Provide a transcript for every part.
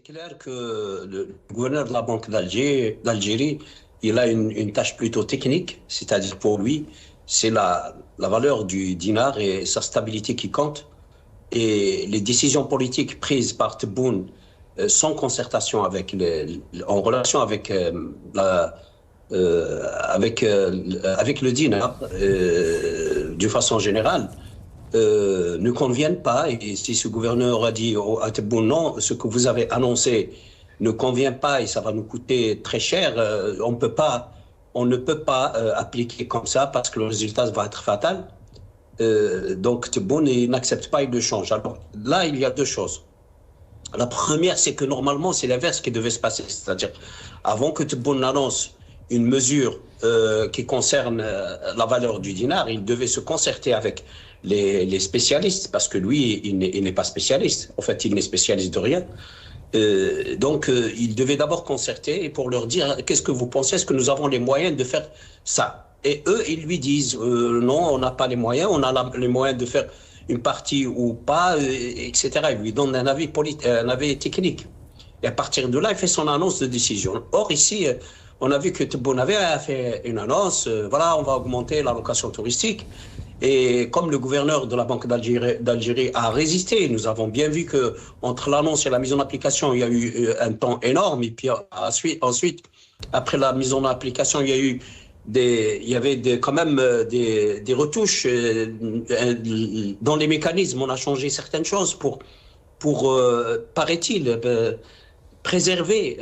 C'est clair que le gouverneur de la Banque d'Algérie, il a une tâche plutôt technique, c'est-à-dire pour lui, c'est la valeur du dinar et sa stabilité qui compte. Et les décisions politiques prises par Tebboune sans concertation en relation avec, avec le dinar, d'une façon générale, ne conviennent pas. Et si ce gouverneur a dit à Tebboune non, ce que vous avez annoncé ne convient pas et ça va nous coûter très cher, on ne peut pas appliquer comme ça parce que le résultat va être fatal. Donc Tebboune n'accepte pas, il le change. Alors là, il y a deux choses. La première, c'est que normalement, c'est l'inverse qui devait se passer. C'est-à-dire, avant que Tebboune annonce une mesure qui concerne la valeur du dinar, il devait se concerter avec les spécialistes, parce que lui, il n'est pas spécialiste. En fait, il n'est spécialiste de rien. Il devait d'abord concerter et pour leur dire qu'est-ce que vous pensez, est-ce que nous avons les moyens de faire ça? Et eux, ils lui disent non, on n'a pas les moyens, on a les moyens de faire une partie ou pas, etc. Il lui donne un avis technique. Et à partir de là, il fait son annonce de décision. Or, ici, on a vu que Tebboune avait fait une annonce, voilà, on va augmenter la location touristique. Et comme le gouverneur de la Banque d'Algérie a résisté, nous avons bien vu que entre l'annonce et la mise en application, il y a eu un temps énorme. Et puis ensuite, après la mise en application, il y avait quand même des retouches dans les mécanismes. On a changé certaines choses pour paraît-il, préserver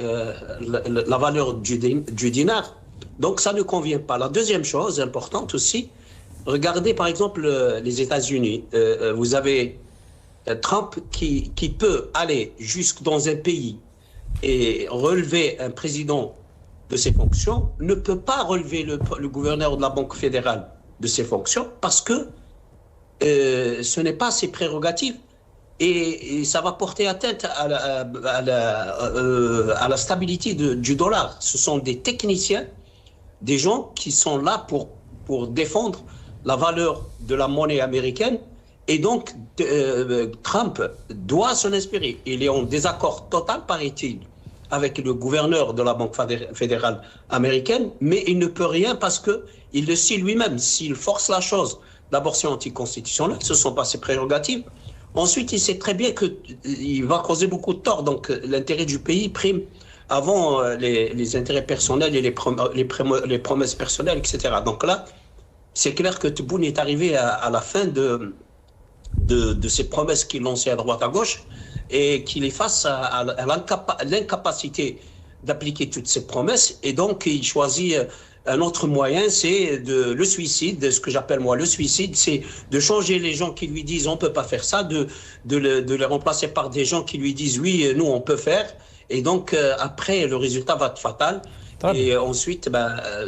la valeur du dinar. Donc ça ne convient pas. La deuxième chose importante aussi, regardez par exemple les États-Unis. Vous avez Trump qui peut aller jusque dans un pays et relever un président de ses fonctions, ne peut pas relever le gouverneur de la Banque fédérale de ses fonctions parce que ce n'est pas ses prérogatives et ça va porter atteinte à la stabilité du dollar. Ce sont des techniciens, des gens qui sont là pour défendre la valeur de la monnaie américaine et donc Trump doit s'en inspirer. Il est en désaccord total, paraît-il, avec le gouverneur de la Banque fédérale américaine, mais il ne peut rien parce qu'il le sait lui-même. S'il force la chose, d'abord c'est anticonstitutionnel, ce ne sont pas ses prérogatives. Ensuite, il sait très bien qu'il va causer beaucoup de tort, donc l'intérêt du pays prime avant les intérêts personnels et les promesses personnelles, etc. Donc là, c'est clair que Tebboune est arrivé à la fin de ses promesses qu'il lançait à droite à gauche et qu'il est face à l'incapacité d'appliquer toutes ces promesses. Et donc, il choisit un autre moyen, c'est le suicide, ce que j'appelle moi le suicide, c'est de changer les gens qui lui disent on ne peut pas faire ça, de les remplacer par des gens qui lui disent oui, nous on peut faire. Et donc, après, le résultat va être fatal. Et ensuite,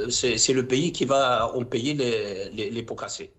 c'est le pays qui va en payer les pots cassés.